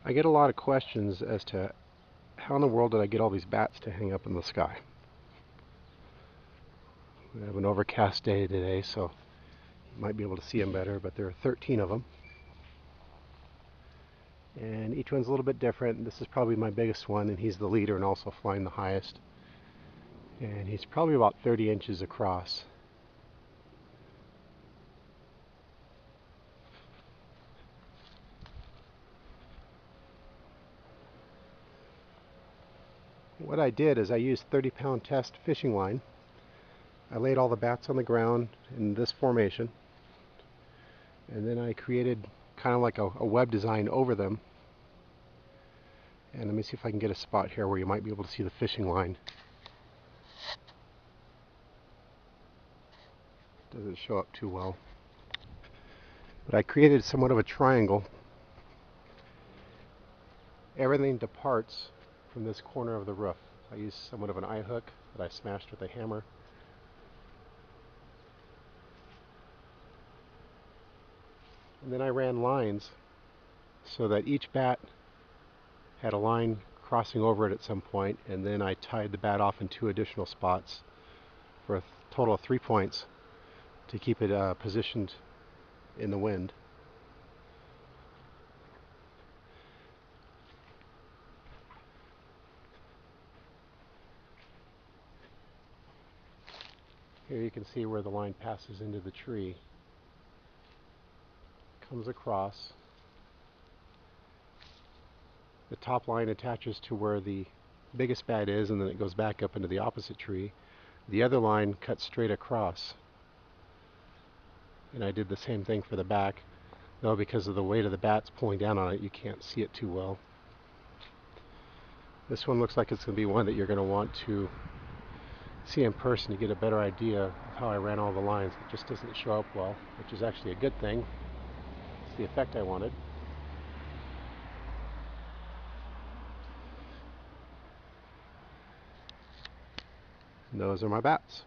I get a lot of questions as to how in the world did I get all these bats to hang up in the sky. We have an overcast day today, so you might be able to see them better, but there are 13 of them. And each one's a little bit different. This is probably my biggest one, and he's the leader and also flying the highest. And he's probably about 30 inches across. What I did is I used 30-pound test fishing line. I laid all the bats on the ground in this formation, and then I created kind of like a web design over them. And let me see if I can get a spot here where you might be able to see the fishing line. Doesn't show up too well. But I created somewhat of a triangle. Everything departs from this corner of the roof. I used somewhat of an eye hook that I smashed with a hammer. And then I ran lines so that each bat had a line crossing over it at some point, and then I tied the bat off in 2 additional spots for a total of 3 points to keep it positioned in the wind. Here you can see where the line passes into the tree, comes across. The top line attaches to where the biggest bat is, and then it goes back up into the opposite tree. The other line cuts straight across. And I did the same thing for the back, though because of the weight of the bats pulling down on it, you can't see it too well. This one looks like it's going to be one that you're going to want to see in person to get a better idea of how I ran all the lines. It just doesn't show up well, which is actually a good thing. It's the effect I wanted. And those are my bats.